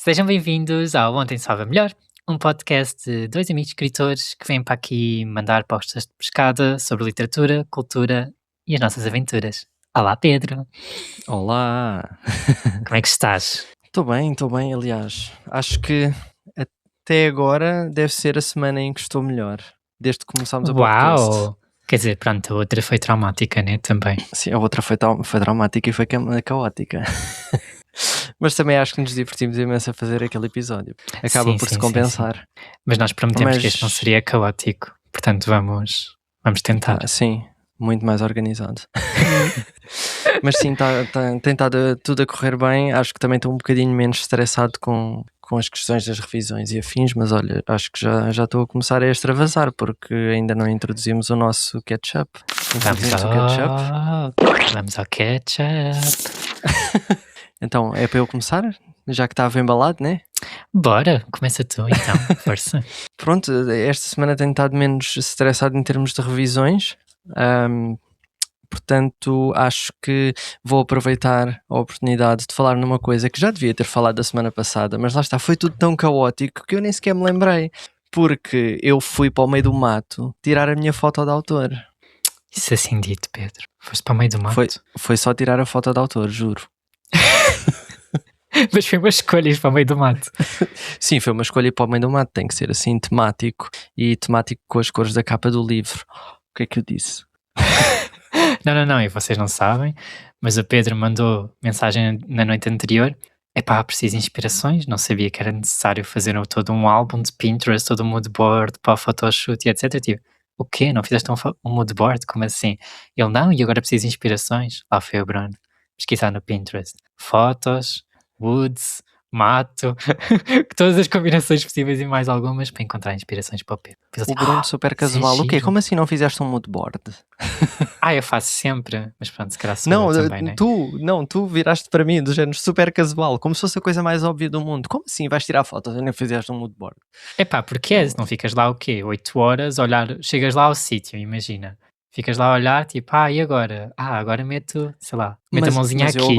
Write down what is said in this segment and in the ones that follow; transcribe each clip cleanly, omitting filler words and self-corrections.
Sejam bem-vindos ao Ontem Salva Melhor, um podcast de dois amigos escritores que vêm para aqui mandar postas de pescada sobre literatura, cultura e as nossas aventuras. Olá, Pedro. Olá, Como é que estás? estou bem, aliás. Acho que até agora deve ser a semana em que estou melhor, desde que começámos o podcast. Uau! Quer dizer, pronto, a outra foi traumática, né? Também. Sim, a outra foi traumática e foi caótica. Mas também acho que nos divertimos imenso a fazer aquele episódio. Acaba Sim, por sim, se sim, compensar. Mas nós prometemos que este não Mas seria caótico, portanto vamos tentar. sim, muito mais organizado. Mas sim, tem estado tudo a correr bem. Acho que também estou um bocadinho menos estressado com as questões das revisões e afins, mas olha, acho que já estou a começar a extravasar, porque ainda não introduzimos o nosso ketchup. Vamos ao ketchup. Então, é para eu começar? Já que estava embalado, né? Bora, começa tu então, força. Pronto, esta semana tenho estado menos estressado em termos de revisões. Portanto, acho que vou aproveitar a oportunidade de falar numa coisa que já devia ter falado da semana passada, mas lá está, foi tudo tão caótico que eu nem sequer me lembrei, porque eu fui para o meio do mato tirar a minha foto de autor. Isso assim dito, Pedro. Foste para o meio do mato. Foi só tirar a foto de autor, juro. Mas foi uma escolha ir para o meio do mato. Sim, foi uma escolha ir para o meio do mato, tem que ser assim temático, e temático com as cores da capa do livro. O que é que eu disse? Não, e vocês não sabem, mas o Pedro mandou mensagem na noite anterior. Epá, preciso de inspirações, não sabia que era necessário fazer todo um álbum de Pinterest, todo um mood board para o photoshoot e etc. Tipo, o quê? Não fizeste um mood board? Como assim? Ele, não, e agora preciso de inspirações. Lá foi o Bruno, pesquisar no Pinterest. Fotos, woods, mato, todas as combinações possíveis e mais algumas para encontrar inspirações para o Pedro. Depois ele O Bruno super casual. O quê? giro. Como assim não fizeste um mood board? Eu faço sempre, mas pronto, se calhar sou Não, eu também, né? tu viraste para mim do género super casual, como se fosse a coisa mais óbvia do mundo. Como assim vais tirar fotos e nem fizeste um mood board? Epá, porque é, não ficas lá o quê? 8 horas a olhar, chegas lá ao sítio, imagina. Ficas lá a olhar, tipo, e agora? Agora meto, sei lá, meto a mãozinha mas aqui.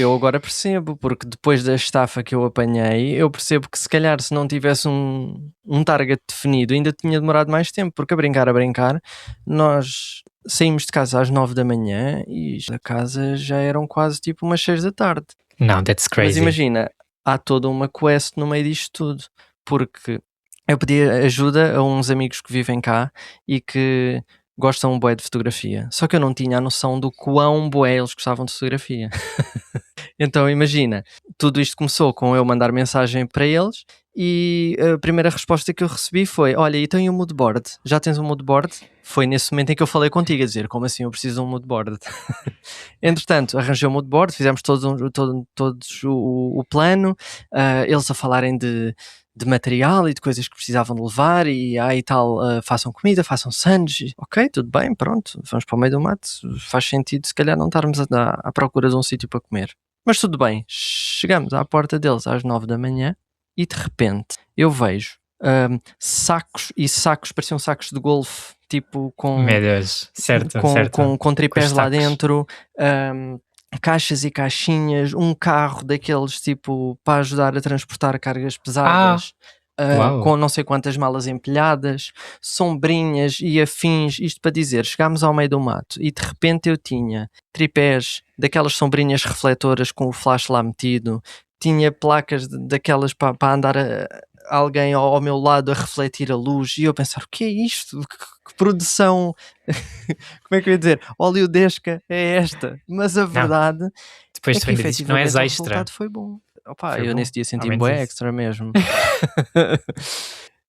eu agora percebo, porque depois da estafa que eu apanhei, eu percebo que se calhar se não tivesse um target definido, ainda tinha demorado mais tempo, porque a brincar, nós saímos de casa às 9 da manhã e a casa já eram quase tipo umas 6 da tarde. Não, that's crazy. Mas imagina, há toda uma quest no meio disto tudo, porque eu pedi ajuda a uns amigos que vivem cá e que gostam bué de fotografia, só que eu não tinha a noção do quão bué eles gostavam de fotografia. Então imagina, tudo isto começou com eu mandar mensagem para eles e a primeira resposta que eu recebi foi: olha, e tenho um mood board, já tens um mood board? Foi nesse momento em que eu falei contigo a dizer: como assim eu preciso de um mood board? Entretanto, arranjei o mood board, fizemos todos o plano, eles a falarem de material e de coisas que precisavam de levar e tal, façam comida, façam sandes, ok, tudo bem, pronto, vamos para o meio do mato, faz sentido se calhar não estarmos à procura de um sítio para comer. Mas tudo bem, chegamos à porta deles às 9 da manhã e de repente eu vejo sacos e sacos, pareciam sacos de golfe, tipo com... Meu Deus, certo. Com tripés lá sacos dentro, caixas e caixinhas, um carro daqueles tipo para ajudar a transportar cargas pesadas, com não sei quantas malas empilhadas, sombrinhas e afins. Isto para dizer, chegámos ao meio do mato e de repente eu tinha tripés daquelas sombrinhas refletoras com o flash lá metido, tinha placas daquelas para andar alguém ao meu lado a refletir a luz e eu pensar, o que é isto? Que produção, como é que eu ia dizer, oleodesca é esta? Mas a verdade depois é que efetivamente não és o extra. resultado foi bom. Foi eu bom. nesse dia senti-me bem extra mesmo.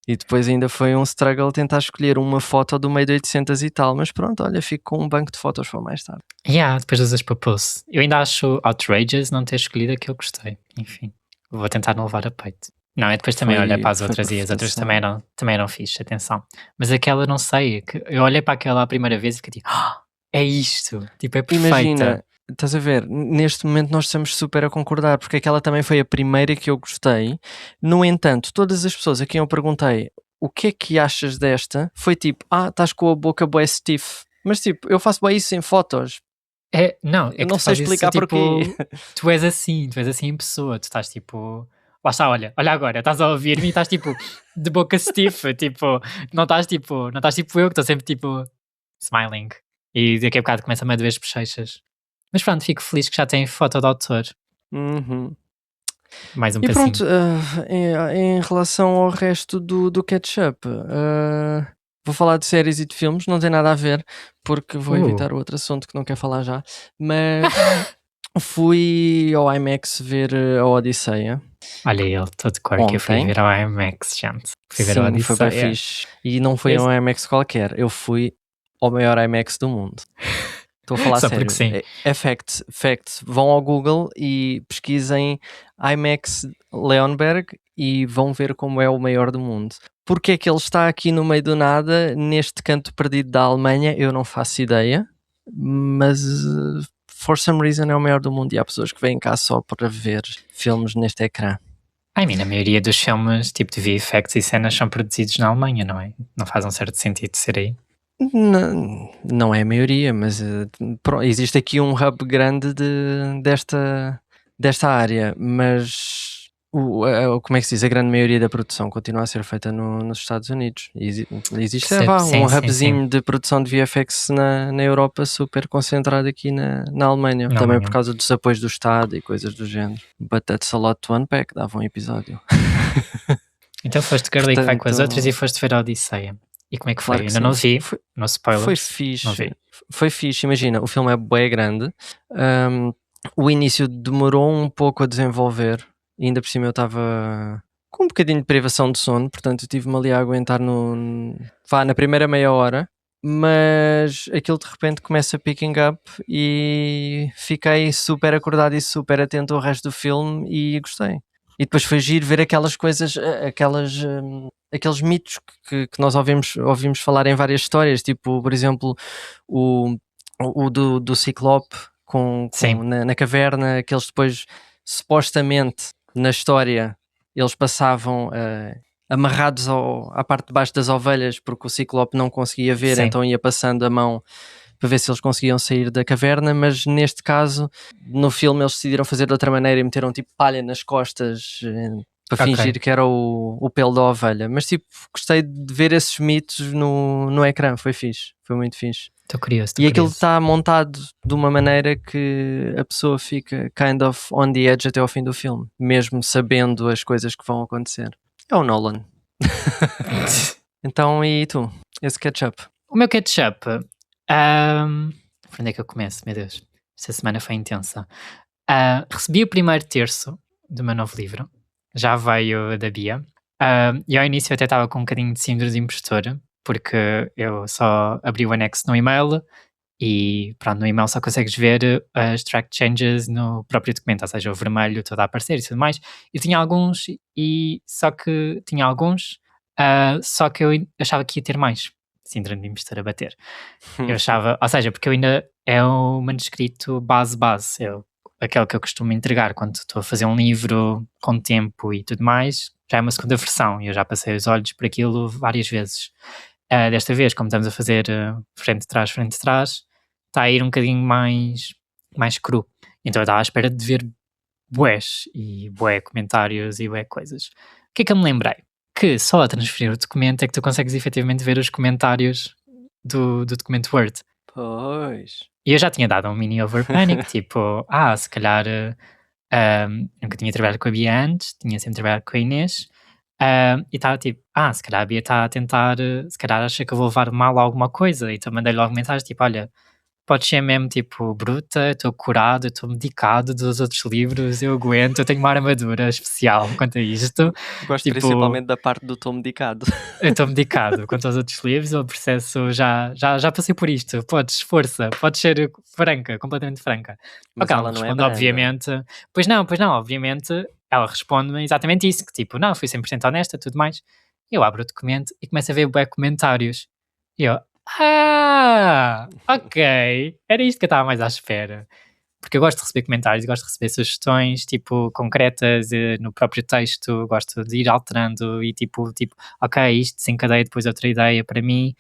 E depois ainda foi um struggle tentar escolher uma foto do meio de 800 e tal, mas pronto, olha, fico com um banco de fotos para mais tarde. Depois usas para post. Eu ainda acho outrageous não ter escolhido a que eu gostei. Enfim, vou tentar não levar a peito. Não, é depois também olhei para as outras e as outras também eram fixe, atenção. Mas aquela não sei, eu olhei para aquela a primeira vez e fiquei tipo, é isto, tipo, é perfeita. Imagina, estás a ver, neste momento nós estamos super a concordar, porque aquela também foi a primeira que eu gostei. No entanto, todas as pessoas a quem eu perguntei o que é que achas desta, foi tipo, estás com a boca bué stiff. Mas tipo, eu faço bué isso em fotos. Não, é que não sei explicar isso, porquê. Tu és assim em pessoa, tu estás tipo, lá está, olha agora, estás a ouvir-me e estás tipo de boca stiff, tipo, não estás tipo eu que estou sempre tipo smiling. E daqui a bocado começa-me a doer as bochechas. Mas pronto, fico feliz que já tem foto de autor. Uhum. Mais um E passinho. pronto, em relação ao resto do catch-up, vou falar de séries e de filmes, não tem nada a ver, porque vou evitar o outro assunto que não quero falar já, mas fui ao IMAX ver a Odisseia Olha ele, todo cor que eu fui ontem. ver ao IMAX, gente. Fui ver a Sim, foi bem Odisseia. fixe. E não foi um IMAX qualquer, eu fui ao maior IMAX do mundo. Estou a falar Só sério. porque sim. É fact. Vão ao Google e pesquisem IMAX Leonberg e vão ver como é o maior do mundo. Porque é que ele está aqui no meio do nada, neste canto perdido da Alemanha, eu não faço ideia, mas for some reason é o maior do mundo e há pessoas que vêm cá só para ver filmes neste ecrã. I mean, a maioria dos filmes, tipo de VFX e cenas, são produzidos na Alemanha, não é? Não faz um certo sentido ser aí. Não é a maioria, mas existe aqui um hub grande desta área, mas como é que se diz? A grande maioria da produção continua a ser feita nos Estados Unidos. Existe Sim, um sim, hubzinho sim. de produção de VFX na Europa super concentrado aqui na Alemanha, Na também Alemanha. por causa dos apoios do Estado e coisas do género. But that's a lot to unpack, dava um episódio. Então foste Girly que vai com as Portanto, outras e foste ver a Odisseia. E como é que foi? claro que Ainda não sim. vi, no spoilers. Foi Não fixe. vi. Foi fixe, imagina, o filme é bem grande. O início demorou um pouco a desenvolver. E ainda por cima eu estava com um bocadinho de privação de sono, portanto eu tive-me ali a aguentar na primeira meia hora. Mas aquilo de repente começa picking up e fiquei super acordado e super atento ao resto do filme e gostei. E depois foi giro ver aquelas coisas, aqueles mitos que nós ouvimos falar em várias histórias, tipo, por exemplo, o do Ciclope Sim. na caverna, que eles depois, supostamente, na história, eles passavam amarrados à parte de baixo das ovelhas, porque o Ciclope não conseguia ver, Sim. então ia passando a mão para ver se eles conseguiam sair da caverna, mas neste caso, no filme eles decidiram fazer de outra maneira e meteram tipo palha nas costas para fingir que era o pelo da ovelha. Mas tipo, gostei de ver esses mitos no ecrã, foi fixe, foi muito fixe. Estou curioso. E aquilo está montado de uma maneira que a pessoa fica kind of on the edge até ao fim do filme, mesmo sabendo as coisas que vão acontecer. É o Nolan. Então, e tu? Esse catch-up? O meu catch-up. Por onde é que eu começo? Meu Deus, esta semana foi intensa. Recebi o primeiro terço do meu novo livro. Já veio da Bia. E ao início eu até estava com um bocadinho de síndrome de impostor, porque eu só abri o anexo no e-mail e pronto, no e-mail só consegues ver as track changes no próprio documento, ou seja, o vermelho todo a aparecer e tudo mais. E tinha alguns, só que eu achava que ia ter mais síndrome de impostor a bater. Eu achava, ou seja, porque eu ainda é o manuscrito base, aquele que eu costumo entregar quando estou a fazer um livro com tempo e tudo mais, já é uma segunda versão e eu já passei os olhos por aquilo várias vezes. Desta vez, como estamos a fazer frente de trás, está a ir um bocadinho mais cru. Então eu estava à espera de ver bués e bué comentários e bué coisas. O que é que eu me lembrei? Que só a transferir o documento é que tu consegues efetivamente ver os comentários do documento Word. Pois. E eu já tinha dado um mini overpanic, tipo, se calhar nunca tinha trabalhado com a Bia antes, tinha sempre trabalhado com a Inês, e estava tipo, se calhar a Bia está a tentar, se calhar acha que eu vou levar mal a alguma coisa, então mandei logo mensagem, tipo, olha, podes ser mesmo, tipo, bruta, estou curado, estou medicado dos outros livros, eu aguento, eu tenho uma armadura especial quanto a isto. Gosto tipo, principalmente da parte do tom medicado. Eu estou medicado quanto aos outros livros, o processo já passei por isto, podes, força, podes ser franca, completamente franca. Mas ela não é branda. Obviamente, pois não, obviamente, ela responde-me exatamente isso, que tipo, não, fui 100% honesta, tudo mais. Eu abro o documento e começo a ver bué comentários. E eu, ok, era isto que eu estava mais à espera. Porque eu gosto de receber comentários, gosto de receber sugestões, tipo, concretas no próprio texto, gosto de ir alterando e tipo, ok, isto desencadeia depois outra ideia para mim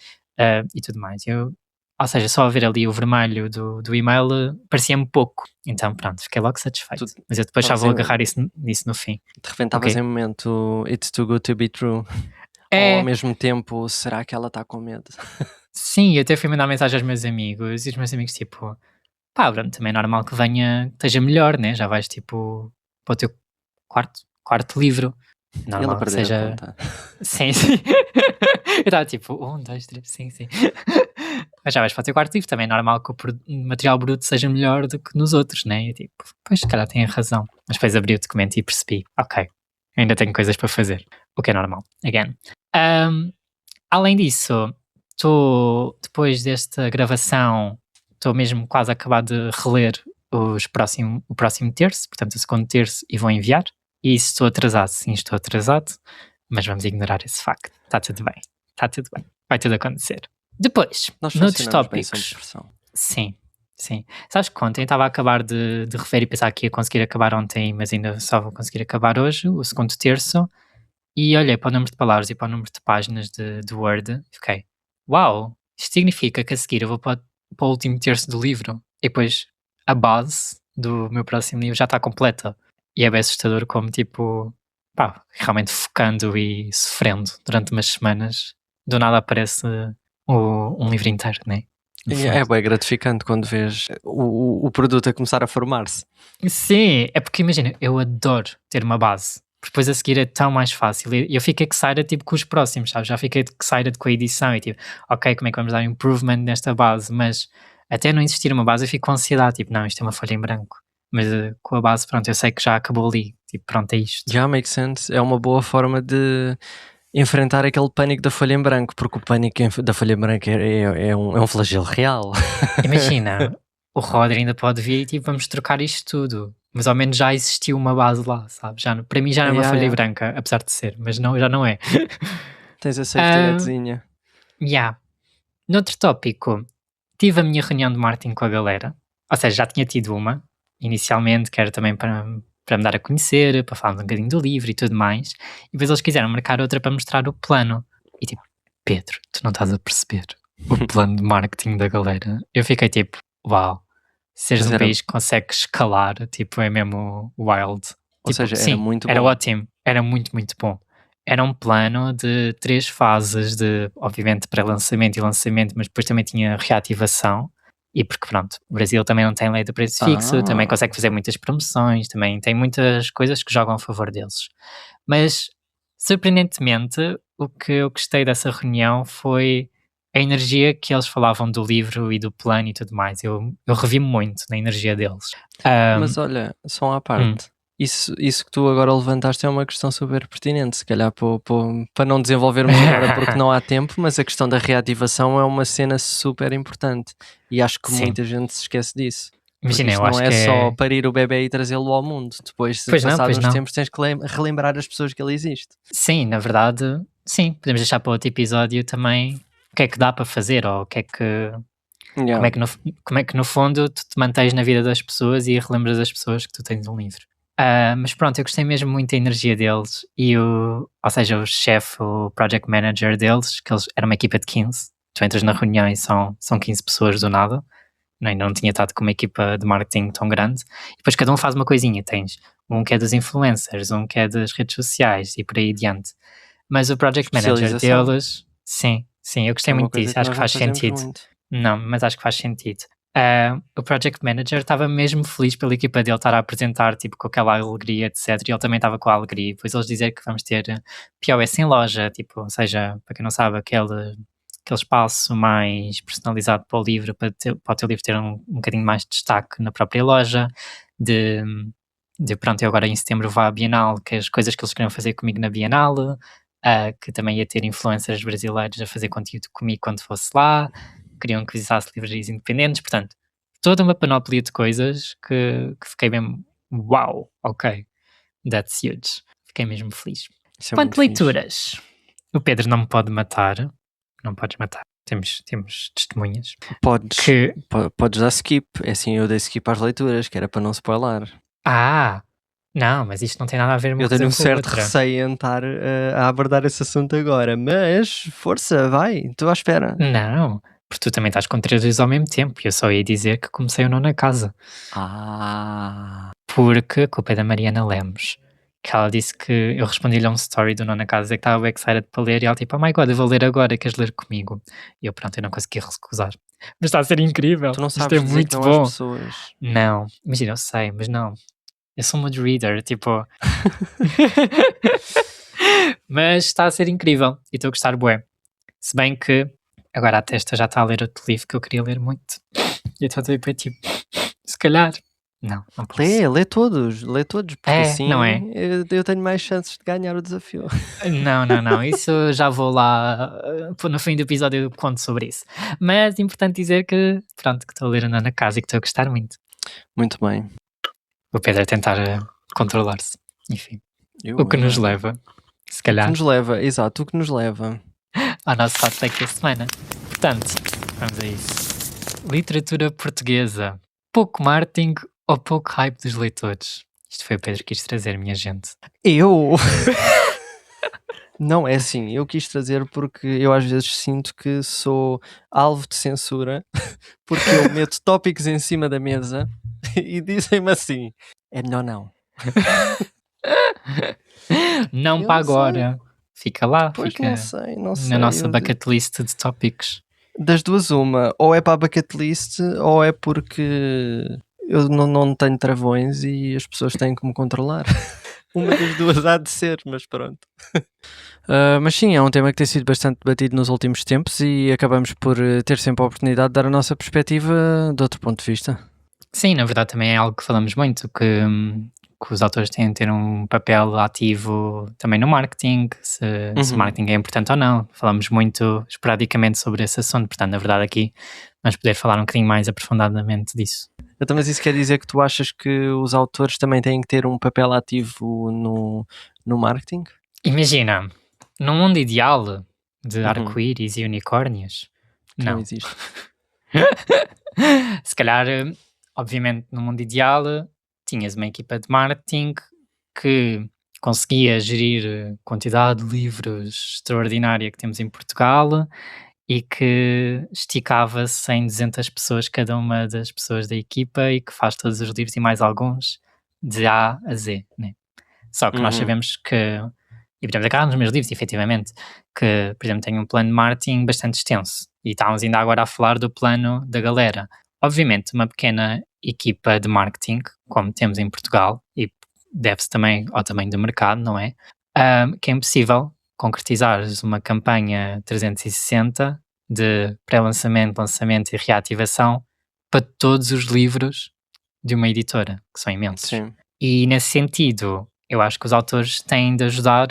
e tudo mais. Eu ou seja, só a ver ali o vermelho do e-mail parecia-me pouco. Então pronto, fiquei logo satisfeito. Mas eu depois já vou agarrar nisso no fim. De repente estavas em momento It's too good to be true. Ou ao mesmo tempo, será que ela está com medo? Sim, eu até fui mandar mensagem aos meus amigos e os meus amigos tipo, pá, Bruno, também é normal que esteja melhor, né? Já vais tipo para o teu quarto livro. Normal Ele que perder a seja. conta. Sim. Eu estava tipo, 1, 2, 3, sim. Mas já vais para o teu quarto livro, também é normal que o material bruto seja melhor do que nos outros, né? E tipo, pois, se calhar tem razão. Mas depois abri o documento e percebi, ok, ainda tenho coisas para fazer, o que é normal, again. Além disso, depois desta gravação, estou mesmo quase a acabar de reler o próximo terço, portanto o segundo terço, e vou enviar. E se estou atrasado, sim, estou atrasado, mas vamos ignorar esse facto. Está tudo bem, vai tudo acontecer. Depois, noutros tópicos. Sim. Sabes que ontem estava a acabar de rever e pensar que ia conseguir acabar ontem, mas ainda só vou conseguir acabar hoje, o segundo terço. E olhei para o número de palavras e para o número de páginas de Word e fiquei, uau, isto significa que a seguir eu vou para o último terço do livro e depois a base do meu próximo livro já está completa. E é bem assustador como, tipo, pá, realmente focando e sofrendo durante umas semanas, do nada aparece um livro inteiro, né? É bem gratificante quando vês o produto a começar a formar-se. Sim, é porque imagina, eu adoro ter uma base. Depois a seguir é tão mais fácil. E eu fiquei excited tipo, com os próximos, sabes? Já fiquei excited com a edição e tipo, ok, como é que vamos dar improvement nesta base? Mas até não existir uma base eu fico com ansiedade, tipo, não, isto é uma folha em branco. Mas com a base, pronto, eu sei que já acabou ali. Tipo, pronto, é isto. Já makes sense. É uma boa forma de enfrentar aquele pânico da folha em branco, porque o pânico da folha em branco é um flagelo real. Imagina, o Rodri ainda pode vir e tipo, vamos trocar isto tudo. Mas ao menos já existiu uma base lá, sabe? Para mim já não é uma folha branca, apesar de ser, mas não, já não é. Tens a safety netzinha. Noutro tópico, tive a minha reunião de marketing com a galera, ou seja, já tinha tido uma, inicialmente, que era também para me dar a conhecer, para falar um bocadinho do livro e tudo mais, e depois eles quiseram marcar outra para mostrar o plano. E tipo, Pedro, tu não estás a perceber o plano de marketing da galera. Eu fiquei tipo, uau, se és um país que consegue escalar, tipo, é mesmo wild. Ou tipo, seja, sim, era muito bom. Era ótimo, era muito, muito bom. Era um plano de 3 fases de, obviamente, pré-lançamento e lançamento, mas depois também tinha reativação. E porque, pronto, o Brasil também não tem lei do preço fixo, também consegue fazer muitas promoções, também tem muitas coisas que jogam a favor deles. Mas, surpreendentemente, o que eu gostei dessa reunião foi a energia que eles falavam do livro e do plano e tudo mais. Eu revi muito na energia deles. Mas olha, só à parte. Isso que tu agora levantaste é uma questão super pertinente, se calhar para não desenvolvermos agora porque não há tempo, mas a questão da reativação é uma cena super importante e acho que muita gente se esquece disso. Imagina, eu não acho é que só parir o bebê e trazê-lo ao mundo, depois se passar uns tempos tens que relembrar as pessoas que ele existe. Sim, na verdade, sim, podemos deixar para outro episódio também o que é que dá para fazer ou o que é que... Como é que no fundo tu te mantens na vida das pessoas e relembras as pessoas que tu tens um livro. Mas pronto, eu gostei mesmo muito da energia deles e ou seja, o chefe, o project manager deles, que eles era uma equipa de 15, tu entras na reunião e são 15 pessoas do nada, ainda não tinha estado com uma equipa de marketing tão grande, e depois cada um faz uma coisinha, tens um que é dos influencers, um que é das redes sociais e por aí adiante. Mas o project manager deles, sim, eu gostei muito disso, acho que faz sentido. Não, mas acho que faz sentido. O project manager estava mesmo feliz pela equipa dele estar a apresentar tipo, com aquela alegria, etc. E ele também estava com a alegria. Depois eles dizer que vamos ter POS em loja, tipo, ou seja, para quem não sabe, aquele espaço mais personalizado para o livro, para o teu livro ter um bocadinho mais de destaque na própria loja, de pronto, eu agora em setembro vou à Bienal, que as coisas que eles queriam fazer comigo na Bienal, que também ia ter influencers brasileiros a fazer conteúdo comigo quando fosse lá, queriam que visitasse livrarias independentes, portanto, toda uma panóplia de coisas que fiquei mesmo, uau, ok, that's huge, fiquei mesmo feliz. Quanto leituras, o Pedro não me pode matar, não podes matar, temos testemunhas. Podes dar skip, é assim, eu dei skip às leituras, que era para não spoiler. Não, mas isto não tem nada a ver com eu tenho um certo receio em estar a abordar esse assunto agora, mas força, vai, estou à espera. Não, Porque tu também estás com 3 livros ao mesmo tempo. E eu só ia dizer que comecei o Nona Casa. Porque a culpa é da Mariana Lemos. Que ela disse que eu respondi-lhe a um story do Nona Casa que estava bem excited para ler. E ela tipo, oh my god, eu vou ler agora, queres ler comigo? E eu pronto, eu não consegui recusar. Mas está a ser incrível. Tu não Isto é sabes dizer que muito não bom. às pessoas. Não, imagina, eu sei, mas não. Eu sou um mood reader, tipo. Mas está a ser incrível e estou a gostar bué. Se bem que agora a Testa já está a ler outro livro que eu queria ler muito. E eu estou a dizer, tipo, se calhar. Não posso. Lê todos, porque assim não é? eu tenho mais chances de ganhar o desafio. Não, isso já vou lá, no fim do episódio eu conto sobre isso. Mas é importante dizer que, pronto, que estou a ler a Nona Casa e que estou a gostar muito. Muito bem. O Pedro a tentar controlar-se, enfim. O que nos leva, se O calhar, que nos leva, exato, o que nos leva. ao nosso hot take da semana. Portanto, vamos a isso. Literatura portuguesa. Pouco marketing ou pouco hype dos leitores? Isto foi o Pedro que quis trazer, minha gente. Eu? Não, é assim, eu quis trazer porque eu às vezes sinto que sou alvo de censura porque eu meto tópicos em cima da mesa e dizem-me assim, é melhor não. Não Eu para não sei. agora. Fica lá, Pois fica não sei. na nossa bucket list de tópicos. Das duas uma, ou é para a bucket list ou é porque eu não tenho travões e as pessoas têm que me controlar. Uma das duas há de ser, mas pronto. Mas sim, é um tema que tem sido bastante debatido nos últimos tempos e acabamos por ter sempre a oportunidade de dar a nossa perspectiva de outro ponto de vista. Sim, na verdade também é algo que falamos muito, que os autores têm de ter um papel ativo também no marketing, se Uhum. marketing é importante ou não. Falamos muito esporadicamente sobre esse assunto, portanto, na verdade aqui vamos poder falar um bocadinho mais aprofundadamente disso. Então, mas isso quer dizer que tu achas que os autores também têm que ter um papel ativo no marketing? Imagina, num mundo ideal de Uhum. arco-íris e unicórnios, Que não não. existe. Se calhar, obviamente, no mundo ideal, tinhas uma equipa de marketing que conseguia gerir a quantidade de livros extraordinária que temos em Portugal e que esticava-se em 200 pessoas, cada uma das pessoas da equipa, e que faz todos os livros e mais alguns de A a Z, né? Só que nós Uhum. sabemos que, e podemos agarrar nos meus livros, efetivamente, que, por exemplo, tenho um plano de marketing bastante extenso e estávamos ainda agora a falar do plano da galera. Obviamente, uma pequena equipa de marketing, como temos em Portugal, e deve-se também ao tamanho do mercado, não é? Que é impossível concretizar uma campanha 360 de pré-lançamento, lançamento e reativação para todos os livros de uma editora, que são imensos. Sim. E nesse sentido, eu acho que os autores têm de ajudar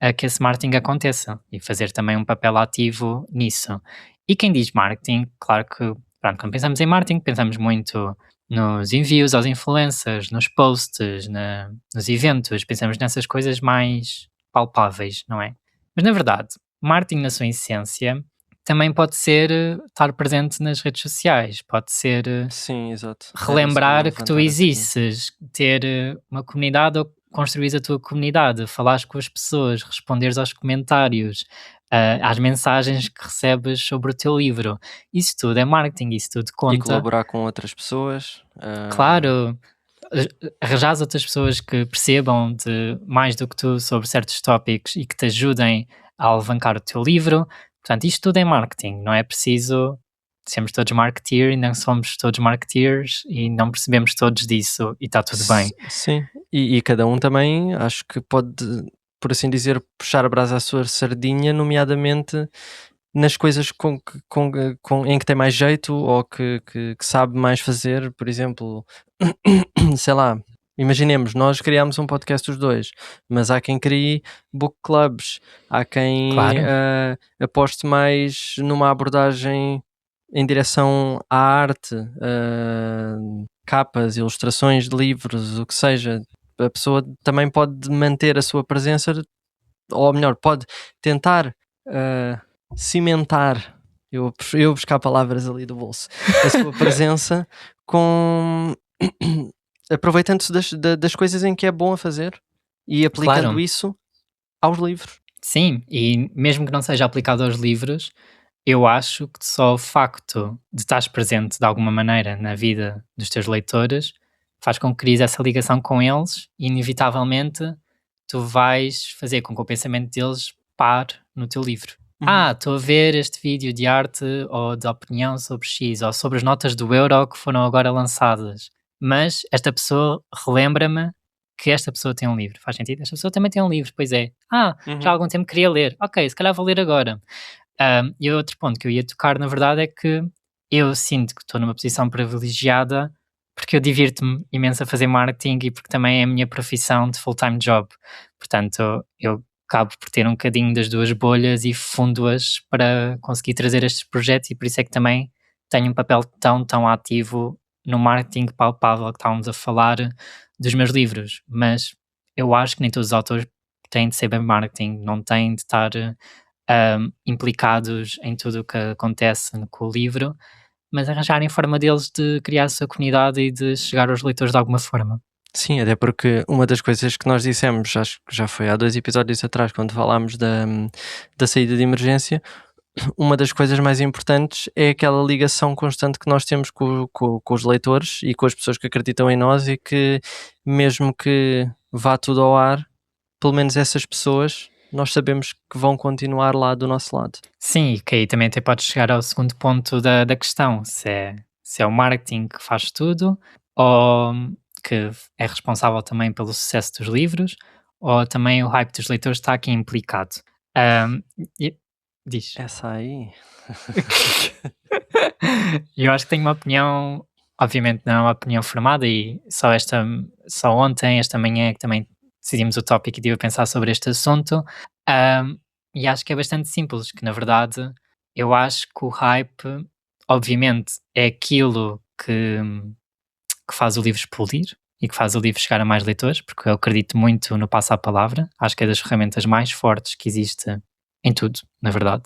a que esse marketing aconteça e fazer também um papel ativo nisso. E quem diz marketing, claro que, pronto, quando pensamos em marketing, pensamos muito nos envios aos influencers, nos posts, nos eventos, pensamos nessas coisas mais palpáveis, não é? Mas na verdade, marketing na sua essência também pode ser estar presente nas redes sociais, pode ser Sim, exato. relembrar que tu existes, ter uma comunidade ou construir a tua comunidade, falares com as pessoas, responderes aos comentários, às mensagens que recebes sobre o teu livro. Isso tudo é marketing, isso tudo conta. E colaborar com outras pessoas. Claro, arranjar outras pessoas que percebam mais do que tu sobre certos tópicos e que te ajudem a alavancar o teu livro. Portanto, isto tudo é marketing, não é preciso sermos todos marketeers e não somos todos marketeers e não percebemos todos disso e está tudo bem. Sim, e cada um também acho que pode, por assim dizer, puxar a brasa à sua sardinha, nomeadamente nas coisas em que tem mais jeito ou que sabe mais fazer. Por exemplo, sei lá, imaginemos, nós criámos um podcast os dois, mas há quem crie book clubs, há quem Claro. aposte mais numa abordagem em direção à arte, capas, ilustrações de livros, o que seja. A pessoa também pode manter a sua presença, ou melhor, pode tentar cimentar, eu buscar palavras ali do bolso, a sua presença com aproveitando-se das coisas em que é bom a fazer e aplicando Claro. isso aos livros. Sim, e mesmo que não seja aplicado aos livros, eu acho que só o facto de estares presente de alguma maneira na vida dos teus leitores faz com que cries essa ligação com eles e inevitavelmente tu vais fazer com que o pensamento deles pare no teu livro. Estou a ver este vídeo de arte ou de opinião sobre X ou sobre as notas do Euro que foram agora lançadas, mas esta pessoa relembra-me que esta pessoa tem um livro. Faz sentido? Esta pessoa também tem um livro, pois é. Já há algum tempo queria ler. Ok, se calhar vou ler agora. E outro ponto que eu ia tocar, na verdade, é que eu sinto que estou numa posição privilegiada porque eu divirto-me imenso a fazer marketing e porque também é a minha profissão de full-time job. Portanto, eu acabo por ter um bocadinho das duas bolhas e fundo-as para conseguir trazer estes projetos e por isso é que também tenho um papel tão ativo no marketing palpável que estávamos a falar dos meus livros. Mas eu acho que nem todos os autores têm de saber marketing, não têm de estar implicados em tudo o que acontece com o livro, mas arranjarem forma deles de criar a sua comunidade e de chegar aos leitores de alguma forma. Sim, até porque uma das coisas que nós dissemos, acho que já foi há 2 episódios atrás, quando falámos da saída de emergência, uma das coisas mais importantes é aquela ligação constante que nós temos com os leitores e com as pessoas que acreditam em nós e que, mesmo que vá tudo ao ar, pelo menos essas pessoas, nós sabemos que vão continuar lá do nosso lado. Sim, e que aí também até pode chegar ao segundo ponto da questão, se é o marketing que faz tudo, ou que é responsável também pelo sucesso dos livros, ou também o hype dos leitores está aqui implicado. Diz. Essa aí... Eu acho que tenho uma opinião, obviamente não é uma opinião formada e só ontem, esta manhã é que também decidimos o tópico e estive a pensar sobre este assunto, e acho que é bastante simples, que na verdade eu acho que o hype, obviamente, é aquilo que faz o livro explodir e que faz o livro chegar a mais leitores, porque eu acredito muito no passo à palavra, acho que é das ferramentas mais fortes que existe em tudo, na verdade.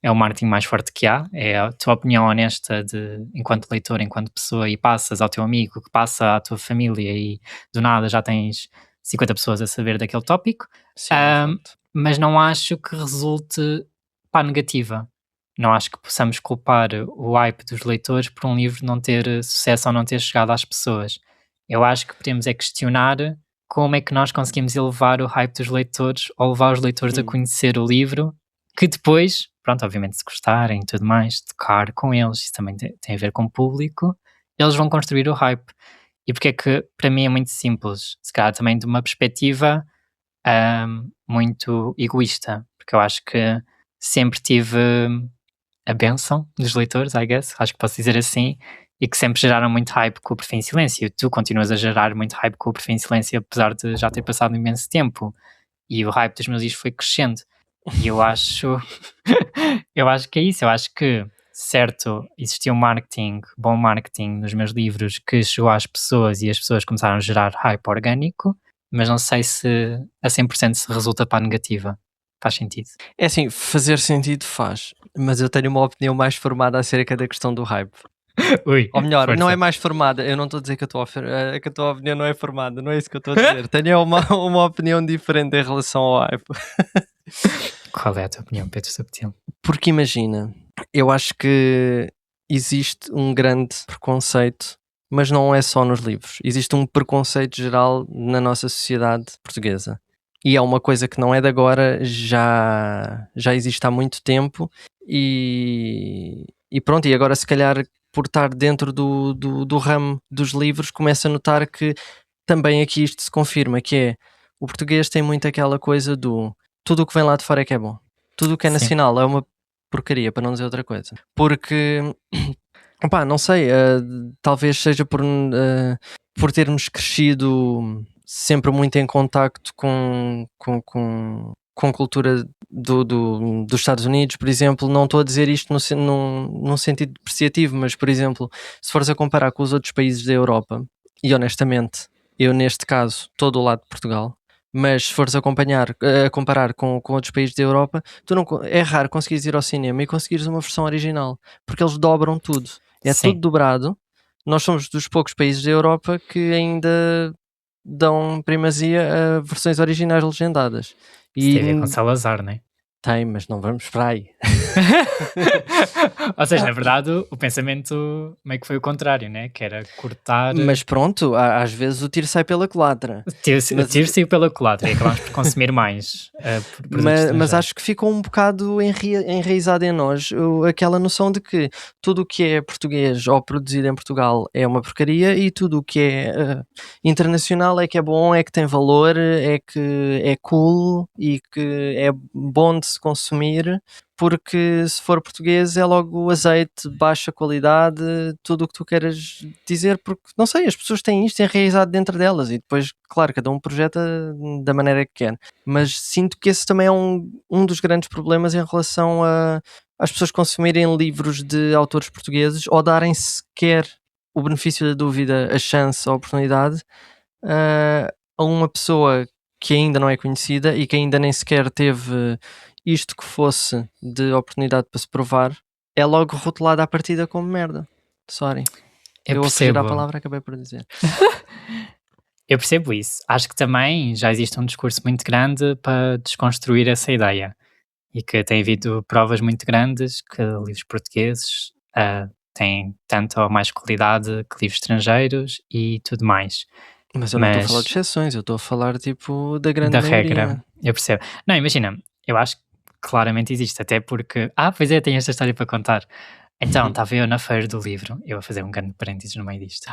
É o marketing mais forte que há, é a tua opinião honesta enquanto leitor, enquanto pessoa, e passas ao teu amigo, que passa à tua família e do nada já tens 50 pessoas a saber daquele tópico. Sim, mas não acho que resulte para a negativa. Não acho que possamos culpar o hype dos leitores por um livro não ter sucesso ou não ter chegado às pessoas. Eu acho que podemos é questionar como é que nós conseguimos elevar o hype dos leitores ou levar os leitores a conhecer o livro, que depois, pronto, obviamente se gostarem e tudo mais, tocar com eles, isso também tem a ver com o público, eles vão construir o hype. E porque é que para mim é muito simples, se calhar também de uma perspectiva muito egoísta, porque eu acho que sempre tive a bênção dos leitores, I guess, acho que posso dizer assim, e que sempre geraram muito hype com o Por Fim em Silêncio. Tu continuas a gerar muito hype com o Por Fim em Silêncio, apesar de já ter passado um imenso tempo, e o hype dos meus livros foi crescendo. E eu acho eu acho que é isso, eu acho que certo, existiu marketing, bom marketing nos meus livros que chegou às pessoas e as pessoas começaram a gerar hype orgânico, mas não sei se a 100% se resulta para a negativa. Faz sentido? É assim, fazer sentido faz, mas eu tenho uma opinião mais formada acerca da questão do hype. Ui, Ou melhor, força. não é mais formada, eu não estou a dizer que a tua opinião não é formada, não é isso que eu estou a dizer. Tenho uma opinião diferente em relação ao hype. Qual é a tua opinião, Pedro Subtil? Porque imagina, eu acho que existe um grande preconceito, mas não é só nos livros. Existe um preconceito geral na nossa sociedade portuguesa. E é uma coisa que não é de agora, já existe há muito tempo. E pronto, e agora se calhar por estar dentro do ramo dos livros, começo a notar que também aqui isto se confirma, que é, o português tem muito aquela coisa do tudo o que vem lá de fora é que é bom. Tudo o que é Sim. nacional é uma porcaria, para não dizer outra coisa. Porque, opá, não sei, talvez seja por termos crescido sempre muito em contacto com cultura dos Estados Unidos, por exemplo. Não estou a dizer isto num sentido depreciativo, mas, por exemplo, se fores a comparar com os outros países da Europa, e honestamente, eu neste caso estou do lado de Portugal, mas se fores a comparar com outros países da Europa, é raro conseguires ir ao cinema e conseguires uma versão original, porque eles dobram tudo, é Sim. tudo dobrado. Nós somos dos poucos países da Europa que ainda dão primazia a versões originais legendadas. Isso tem a ver com Salazar, não é? Tem, mas não vamos para aí. Ou seja, na verdade, o pensamento meio que foi o contrário, né? Que era cortar. Mas pronto, às vezes o tiro sai pela culatra. O tiro saiu pela culatra e acabámos por consumir mais produtos Mas estrangeiros. acho que ficou um bocado enraizado em nós aquela noção de que tudo o que é português ou produzido em Portugal é uma porcaria e tudo o que é internacional é que é bom, é que tem valor, é que é cool e que é bom de se consumir, porque se for português é logo azeite, baixa qualidade, tudo o que tu queiras dizer, porque não sei, as pessoas têm isto enraizado dentro delas e depois, claro, cada um projeta da maneira que quer. Mas sinto que esse também é um dos grandes problemas em relação às pessoas consumirem livros de autores portugueses ou darem sequer o benefício da dúvida, a chance, a oportunidade a uma pessoa que ainda não é conhecida e que ainda nem sequer teve isto que fosse de oportunidade para se provar, é logo rotulada à partida como merda. Sorry. Eu a fugir à percebo. palavra acabei por dizer. Eu percebo isso. Acho que também já existe um discurso muito grande para desconstruir essa ideia e que tem havido provas muito grandes que livros portugueses têm tanto ou mais qualidade que livros estrangeiros e tudo mais. Mas eu não estou a falar Mas de exceções, eu estou a falar tipo da grande da maioria. regra, eu percebo. Não, imagina, eu acho que claramente existe, até porque. Pois é, tenho esta história para contar. Então, estava eu na feira do livro, eu vou fazer um grande parênteses no meio disto.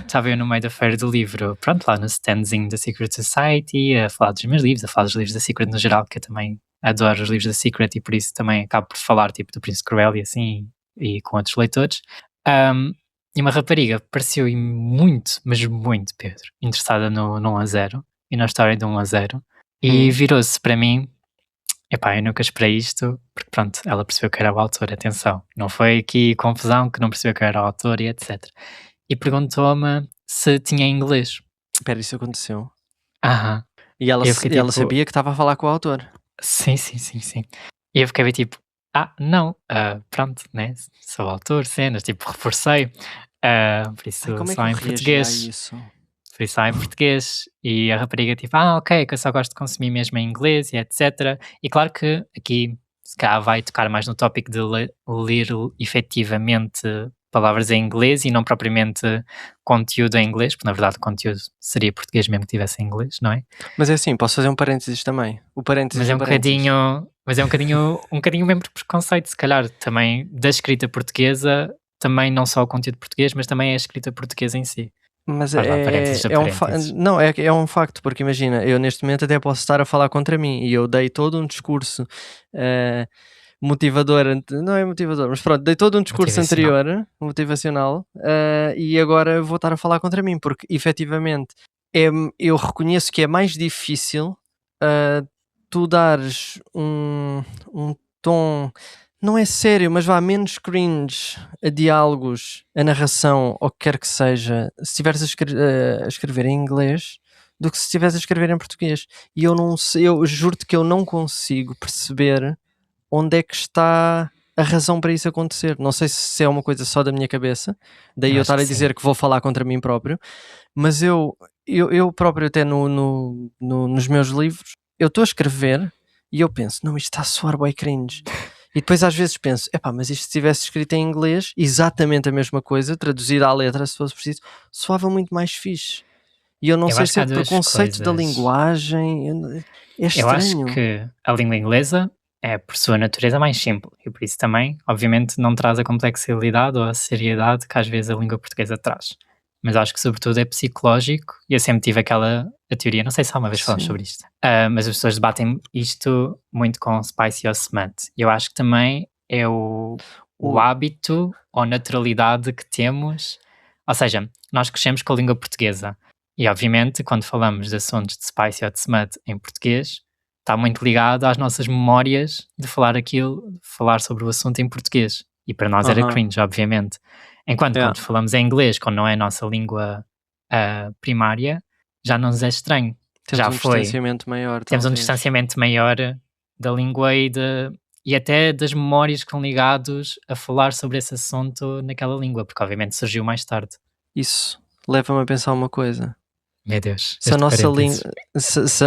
Estava eu no meio da feira do livro, pronto, lá no standzinho da Secret Society, a falar dos meus livros, a falar dos livros da Secret no geral, que eu também adoro os livros da Secret e por isso também acabo por falar tipo do Príncipe Cruel e assim, e com outros leitores. E uma rapariga pareceu muito, mas muito, Pedro, interessada no 1 a 0 e na história do 1 a 0 e virou-se para mim. Epá, eu nunca esperei isto, porque pronto, ela percebeu que era o autor, atenção, não foi aqui confusão que não percebeu que era o autor e etc. E perguntou-me se tinha inglês. Espera, isso aconteceu. Aham. E ela, Eu fiquei ela tipo, sabia que estava a falar com o autor. sim. E eu fiquei bem tipo, não, pronto, né, sou autor, cenas, tipo, reforcei, por isso Como é que só eu em reagi a português. isso? Por isso há em português, e a rapariga tipo, ok, que eu só gosto de consumir mesmo em inglês e etc. E claro que aqui se calhar vai tocar mais no tópico de ler efetivamente palavras em inglês e não propriamente conteúdo em inglês, porque na verdade o conteúdo seria português mesmo que tivesse em inglês, não é? Mas é assim, posso fazer um parênteses também. O parênteses Mas é do um parênteses. um bocadinho mesmo por preconceito, se calhar, também da escrita portuguesa, também não só o conteúdo português, mas também a escrita portuguesa em si. Mas Faz lá parênteses a parênteses. não, é um facto, porque imagina, eu neste momento até posso estar a falar contra mim e eu dei todo um discurso motivador, não é motivador, mas pronto, dei todo um discurso anterior, motivacional, e agora vou estar a falar contra mim, porque efetivamente eu reconheço que é mais difícil tu dares um tom, não é sério, mas vá menos cringe a diálogos, a narração, ou o que quer que seja, se estiveres a escrever em inglês do que se estiveres a escrever em português. E eu não sei, eu juro-te que eu não consigo perceber onde é que está a razão para isso acontecer. Não sei se é uma coisa só da minha cabeça, daí eu estar a dizer que vou falar contra mim próprio, mas eu próprio até nos meus livros, eu estou a escrever e eu penso, não, isto está a soar bué cringe. E depois às vezes penso, mas isto se tivesse escrito em inglês, exatamente a mesma coisa, traduzida à letra se fosse preciso, soava muito mais fixe. E eu não sei se é preconceito da linguagem, é estranho. Eu acho que a língua inglesa é, por sua natureza, mais simples e por isso também, obviamente, não traz a complexidade ou a seriedade que às vezes a língua portuguesa traz. Mas acho que sobretudo é psicológico e eu sempre tive a teoria, não sei se há uma vez falamos sobre isto, mas as pessoas debatem isto muito com spicy ou smut. Eu acho que também é o hábito ou naturalidade que temos, ou seja, nós crescemos com a língua portuguesa e obviamente quando falamos de assuntos de spicy ou de smut em português, está muito ligado às nossas memórias de falar sobre o assunto em português. E para nós era cringe, obviamente. Enquanto quando falamos em inglês, quando não é a nossa língua primária, já não nos é estranho. Distanciamento maior. Temos um distanciamento maior da língua e até das memórias que estão ligados a falar sobre esse assunto naquela língua, porque obviamente surgiu mais tarde. Isso leva-me a pensar uma coisa. Meu Deus, Se a este nossa parênteses.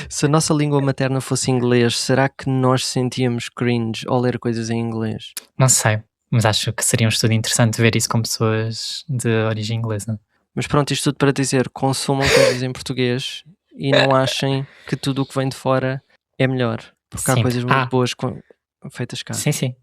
se a nossa língua materna fosse inglês, será que nós sentíamos cringe ao ler coisas em inglês? Não sei, mas acho que seria um estudo interessante ver isso com pessoas de origem inglesa. Mas pronto, isto tudo para dizer, consumam coisas em português e não achem que tudo o que vem de fora é melhor, porque há Sim. coisas muito boas feitas cá. Sim.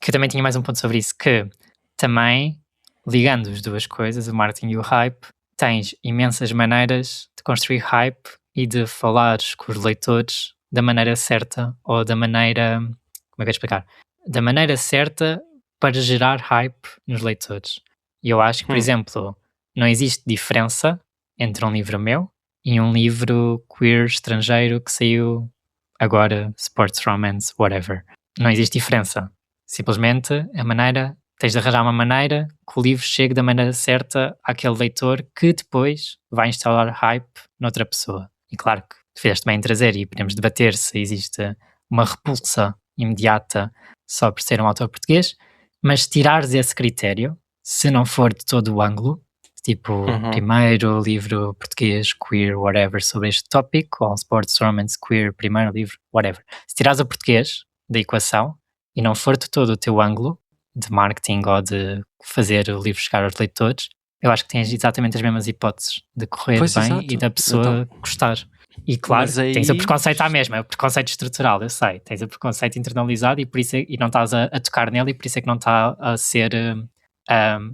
Que eu também tinha mais um ponto sobre isso, que também, ligando as duas coisas, o marketing e o hype, tens imensas maneiras de construir hype e de falares com os leitores da maneira certa ou da maneira, como é que eu ia explicar? Da maneira certa para gerar hype nos leitores. E eu acho que, por exemplo, não existe diferença entre um livro meu e um livro queer estrangeiro que saiu agora, sports romance, whatever. Não existe diferença. Simplesmente a maneira, tens de arranjar uma maneira que o livro chegue da maneira certa àquele leitor que depois vai instalar hype noutra pessoa. E claro que fizeste bem em trazer e podemos debater se existe uma repulsa imediata só por ser um autor português, mas se tirares esse critério, se não for de todo o ângulo, tipo primeiro livro português, queer, whatever, sobre este tópico, ou sports romance, queer, primeiro livro, whatever. Se tirares o português da equação e não for de todo o teu ângulo de marketing ou de fazer o livro chegar aos leitores, eu acho que tens exatamente as mesmas hipóteses de correr Pois, bem exato. e da pessoa gostar. E claro, Mas aí- tens o preconceito à mesma, é o preconceito estrutural, eu sei. Tens o preconceito internalizado e, por isso e não estás a tocar nele e por isso é que não está a ser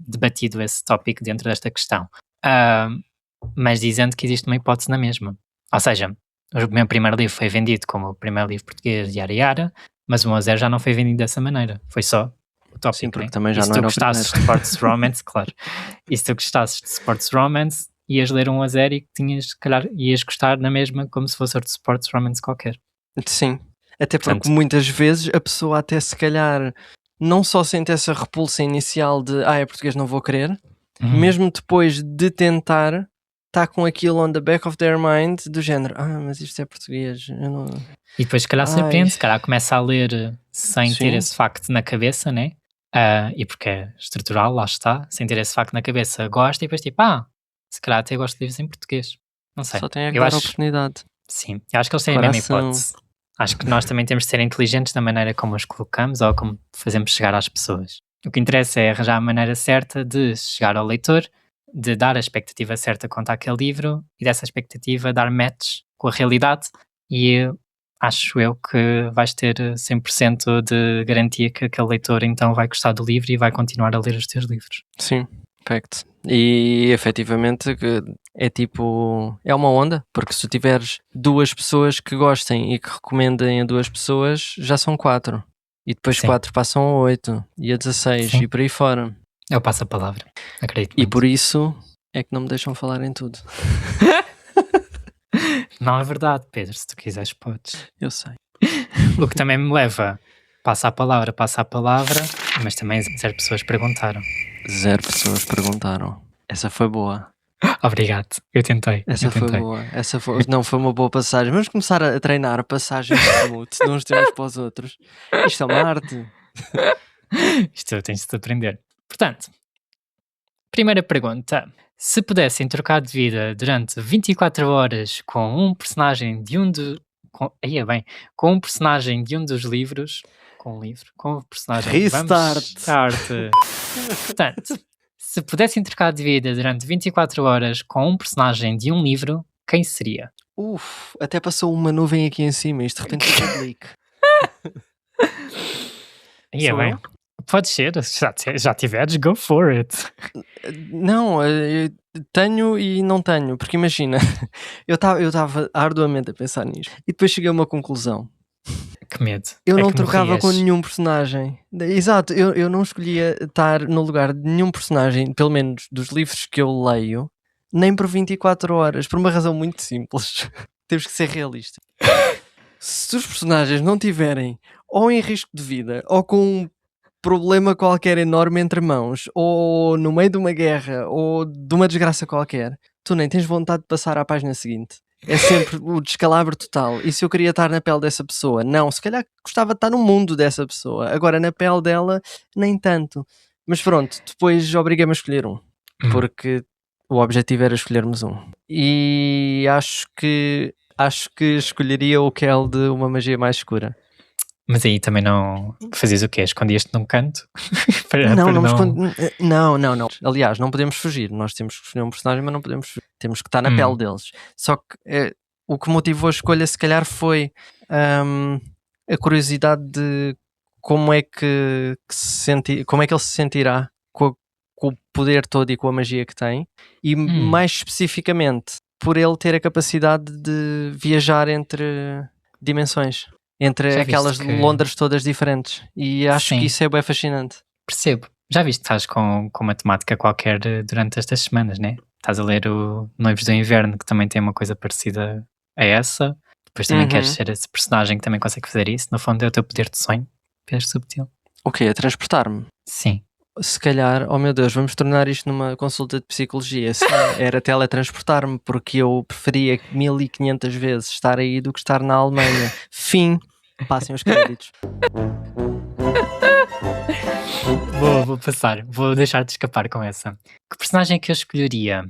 debatido esse tópico dentro desta questão. Mas dizendo que existe uma hipótese na mesma. Ou seja, o meu primeiro livro foi vendido como o primeiro livro português de Yara Yara, mas o 1 a 0 já não foi vendido dessa maneira. Foi só o tópico. Sim, porque né? também já e se não tu era o gostasses de sports romance, claro. E se tu gostasses de sports romance, ias ler 1 a 0 e tinhas, se calhar, ias gostar na mesma como se fosse outro sports romance qualquer. Sim, até porque Portanto, muitas vezes a pessoa até se calhar não só sente essa repulsa inicial de é português, não vou querer, mesmo depois de tentar, está com aquilo on the back of their mind do género, mas isto é português, eu não... E depois se calhar se aprende, se calhar começa a ler sem ter Sim. esse facto na cabeça, né? E porque é estrutural, lá está, sem ter esse facto na cabeça, gosta e depois tipo, se calhar até gosto de livros em português. Não sei. Só tem a Eu dar acho, oportunidade. sim, eu acho que eles têm a mesma Coração. hipótese. Acho que nós também temos de ser inteligentes na maneira como os colocamos ou como fazemos chegar às pessoas. O que interessa é arranjar a maneira certa de chegar ao leitor, de dar a expectativa certa quanto àquele livro e dessa expectativa dar match com a realidade e acho eu que vais ter 100% de garantia que aquele leitor então vai gostar do livro e vai continuar a ler os teus livros. Sim, fact. E efetivamente é tipo, é uma onda, porque se tu tiveres 2 pessoas que gostem e que recomendem a 2 pessoas, já são 4. E depois Sim. 4 passam a 8 e a 16 Sim. e por aí fora. Eu passo a palavra, acredito E muito. por isso é que não me deixam falar em tudo. Não é verdade, Pedro, se tu quiseres podes. Eu sei. O que também me leva, passa a palavra, mas também 0 pessoas perguntaram. 0 pessoas perguntaram. Essa foi boa. Obrigado, eu tentei. Foi boa. Não, foi uma boa passagem. Vamos começar a treinar passagens de mute de uns tempos para os outros. Isto é uma arte. Isto tens de aprender. Portanto, primeira pergunta. Se pudessem trocar de vida durante 24 horas com um personagem de com um personagem de um dos livros, com um personagem... Restart. Portanto, se pudessem trocar de vida durante 24 horas com um personagem de um livro, quem seria? Até passou uma nuvem aqui em cima. Isto de repente foi um leak. Sou bem. eu? Pode ser, já tiveres, go for it. Não, eu tenho e não tenho, porque imagina, eu estava arduamente a pensar nisto e depois cheguei a uma conclusão. Que medo. Eu não que trocava com morrias. nenhum personagem. Exato, eu não escolhia estar no lugar de nenhum personagem, pelo menos dos livros que eu leio, nem por 24 horas, por uma razão muito simples. Temos que ser realistas. Se os personagens não tiverem ou em risco de vida ou com um problema qualquer enorme entre mãos ou no meio de uma guerra ou de uma desgraça qualquer, tu nem tens vontade de passar à página seguinte. É sempre o descalabro total. E se eu queria estar na pele dessa pessoa? Não, se calhar gostava de estar no mundo dessa pessoa. Agora na pele dela, nem tanto. Mas pronto, depois obriguei-me a escolher um. Porque O objetivo era escolhermos um. E acho que escolheria o Kel de Uma Magia Mais Escura. Mas aí também não fazias o quê? Escondias-te num canto? Não. Aliás, não podemos fugir. Nós temos que escolher um personagem, mas não podemos fugir. Temos que estar na pele deles. Só que o que motivou a escolha, se calhar, foi a curiosidade de como é que ele se sentirá com o poder todo e com a magia que tem, e mais especificamente por ele ter a capacidade de viajar entre dimensões, entre aquelas Londres todas diferentes, e acho que isso é bem fascinante. Percebo. Já viste que estás com uma temática qualquer durante estas semanas, né? Estás a ler o Noivos do Inverno, que também tem uma coisa parecida a essa. Depois também queres ser esse personagem que também consegue fazer isso. No fundo é o teu poder de sonho. Poder subtil. O quê? A transportar-me? Sim. Se calhar, oh meu Deus, vamos tornar isto numa consulta de psicologia. Sim, era teletransportar-me, porque eu preferia 1500 vezes estar aí do que estar na Alemanha. Fim. Passem os créditos. Vou passar. Vou deixar de escapar com essa. Que personagem é que eu escolheria?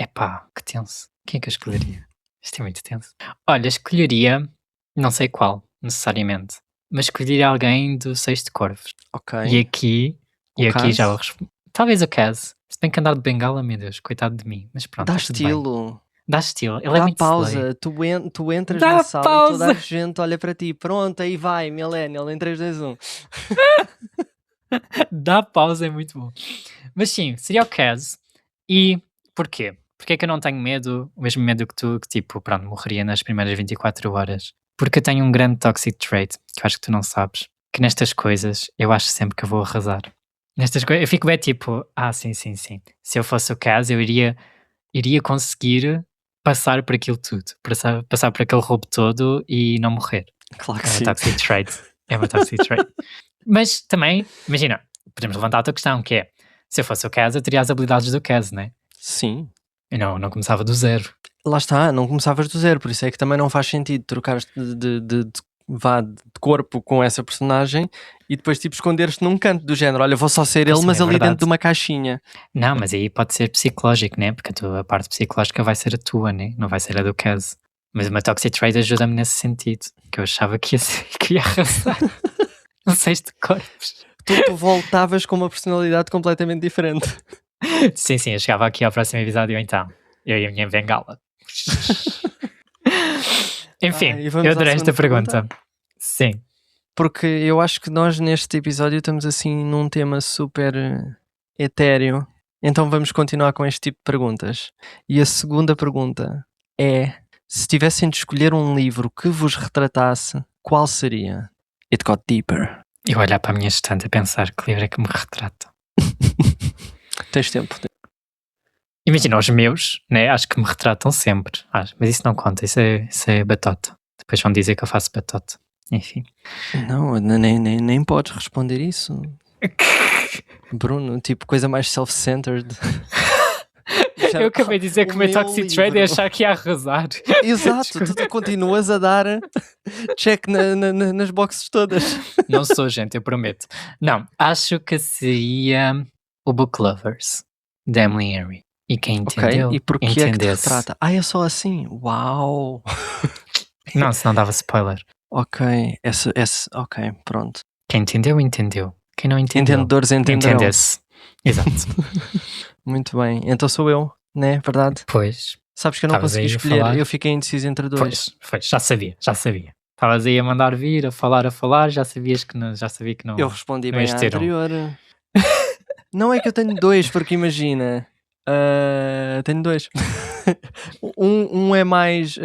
Epá, que tenso. Quem é que eu escolheria? Isto é muito tenso. Olha, escolheria, não sei qual, necessariamente, mas escolheria alguém do Seis de Corvos. Ok. E aqui já vou responder. Talvez o Kaz. Se bem que andar de bengala, meu Deus, coitado de mim. Mas pronto, dá tudo bem. estilo. Dá estilo. Ele é muito pausa. Tu entras na sala e toda a gente olha para ti. Pronto, aí vai, Millennial, em 3, 2, 1. Dá pausa, é muito bom. Mas sim, seria o Kaz. E porquê? Porque é que eu não tenho medo, o mesmo medo que tu, que tipo, pronto, morreria nas primeiras 24 horas? Porque eu tenho um grande toxic trait, que eu acho que tu não sabes, que nestas coisas eu acho sempre que eu vou arrasar. Nestas coisas, eu fico bem tipo, sim. Se eu fosse o Kaz, eu iria conseguir passar por aquilo tudo. Passar por aquele roubo todo e não morrer. Claro que sim. Toxic trait. É uma toxic trait. Mas também, imagina, podemos levantar outra questão, que é, se eu fosse o Kaz, eu teria as habilidades do Kaz, né? Sim. Eu não começava do zero. Lá está, não começavas do zero, por isso é que também não faz sentido trocar de corpo com essa personagem e depois tipo esconder-te num canto do género, olha, vou só ser ele, mas ali dentro de uma caixinha. Não, mas aí pode ser psicológico, né? Porque a parte psicológica vai ser a tua, né? Não vai ser a do Kaz. Mas uma Toxic Trait ajuda-me nesse sentido, que eu achava que ia arrasar. Não sei de corpos. Tu voltavas com uma personalidade completamente diferente. Sim, eu chegava aqui ao próximo episódio então. Eu e a minha bengala. Enfim, eu adorei esta pergunta. Sim. Porque eu acho que nós neste episódio estamos assim num tema super etéreo. Então vamos continuar com este tipo de perguntas. E a segunda pergunta é: se tivessem de escolher um livro que vos retratasse, qual seria? It got deeper. Eu olhar para a minha estante a pensar que livro é que me retrata. Tens tempo. Imagina, os meus, né? Acho que me retratam sempre. Mas isso não conta, isso é batota. Depois vão dizer que eu faço batota. Enfim. Não, nem podes responder isso. Bruno, tipo, coisa mais self-centered. Eu acabei de dizer que o meu Toxic Trait é achar que ia arrasar. Exato, tu continuas a dar check nas boxes todas. Não sou, gente, eu prometo. Não, acho que seria o Book Lovers, de Emily Henry. E quem entendeu, e porquê é que te retrata? É só assim? Uau! Não, se não dava spoiler. Ok, ok, pronto. Quem entendeu, entendeu. Quem não entendeu, entendedores entenderão. Entendesse. Exato. Muito bem, então sou eu, né? Verdade? Pois. Sabes que eu não consegui escolher, eu fiquei indeciso entre dois. Pois, já sabia. Estavas aí a mandar vir, a falar, já sabia que não. Eu respondi bem à anterior. Não é que eu tenho dois, porque imagina, tenho dois. um é mais,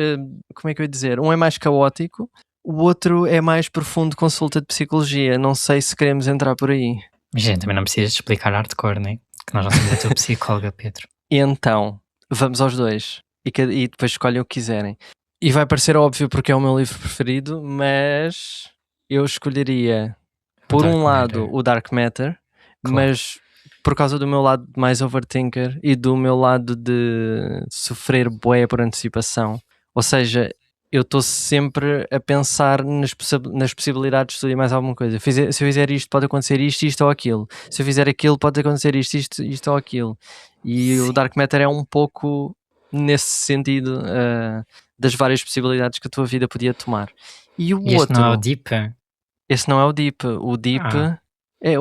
como é que eu ia dizer? Um é mais caótico, o outro é mais profundo, consulta de psicologia. Não sei se queremos entrar por aí. Gente, também não precisas explicar hardcore, né? Que nós não somos a tua psicóloga, Pedro. Então, vamos aos dois e depois escolhem o que quiserem. E vai parecer óbvio porque é o meu livro preferido, mas eu escolheria, por um lado, o Dark Matter, mas por causa do meu lado mais overthinker e do meu lado de sofrer bué por antecipação. Ou seja, eu estou sempre a pensar nas possibilidades de estudar mais alguma coisa. Se eu fizer isto, pode acontecer isto ou aquilo. Se eu fizer aquilo, pode acontecer isto ou aquilo. E o Dark Matter é um pouco nesse sentido das várias possibilidades que a tua vida podia tomar. E o E este não é o outro, Deep? esse não é o Deep. O Deep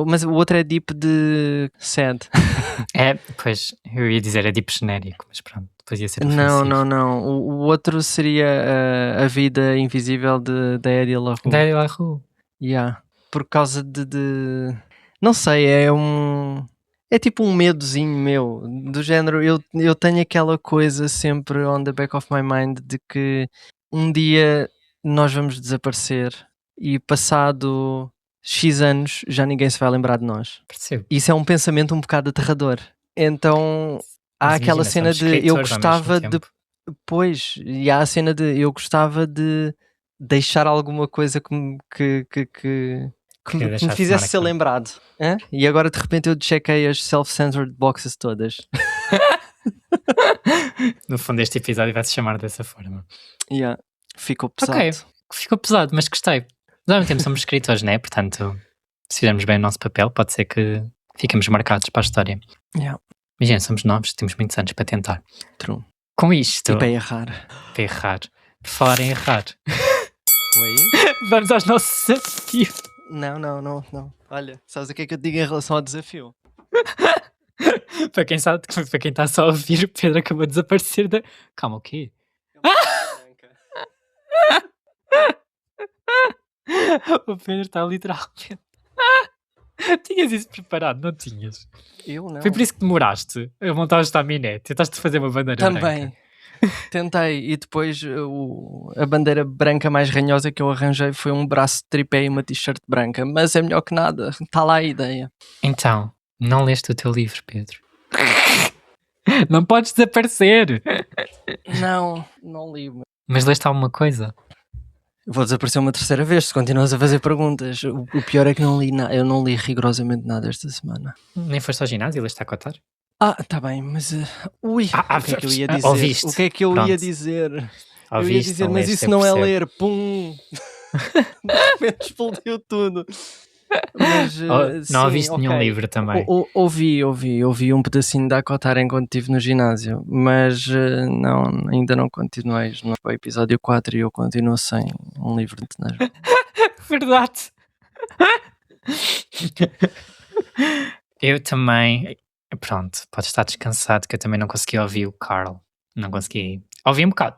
mas o outro é Deep de sad. Pois, eu ia dizer é Deep genérico, mas pronto, depois ia ser Não, ofensivo. não. O outro seria a vida invisível da Eddie LaRue. Daddy LaRue. Yeah. Por causa de. Não sei, é tipo um medozinho meu. Do género, eu tenho aquela coisa sempre on the back of my mind de que um dia nós vamos desaparecer e passado X anos já ninguém se vai lembrar de nós. Percebo. Isso é um pensamento um bocado aterrador. Então há Mas aquela imagina, cena somos de eu escritores ao mesmo gostava de. tempo. Pois, e há a cena de eu gostava de deixar alguma coisa que me deixaste fizesse ser marcado. lembrado. Hã? E agora de repente eu chequei as self-censored boxes todas. No fundo, este episódio vai se chamar dessa forma. Yeah. Ficou pesado. Ok, ficou pesado, mas gostei. Mas ao mesmo tempo somos escritores, né? Portanto, se fizermos bem o nosso papel, pode ser que fiquemos marcados para a história. Yeah. Imagina, somos novos, temos muitos anos para tentar. True. Com isto, E para errar. para errar, por falar em errar, Oi? vamos aos nossos desafios. Não. Olha, sabes o que é que eu te digo em relação ao desafio? Para quem sabe, para quem está só a ouvir, o Pedro acabou de desaparecer da... Calma, o quê? O Pedro está literalmente... Tinhas isso preparado, não tinhas? Eu não. Foi por isso que demoraste a montar o estaminé. Tentaste fazer uma bandeira Também. branca. Tentei, e depois a bandeira branca mais ranhosa que eu arranjei foi um braço de tripé e uma t-shirt branca, mas é melhor que nada, está lá a ideia. Então, não leste o teu livro, Pedro. Não podes desaparecer. Não li. Mas leste alguma coisa? Vou desaparecer uma terceira vez se continuas a fazer perguntas. O pior é que não li nada, eu não li rigorosamente nada esta semana. Nem foste ao ginásio e leste a cotar? Tá bem, mas o que é que eu ia dizer? Ouviste. O que é que eu ia dizer? Eu ia dizer, mas isso não é ler, pum! De repente explodiu tudo. Mas, não ouviste nenhum livro também? Ouvi um pedacinho da Acotar enquanto estive no ginásio, mas ainda não continuei no episódio 4 e eu continuo sem um livro de tenas. Verdade. Eu também, pronto, podes estar descansado que eu também não consegui ouvir o Carl. Não consegui. Ouvi um bocado.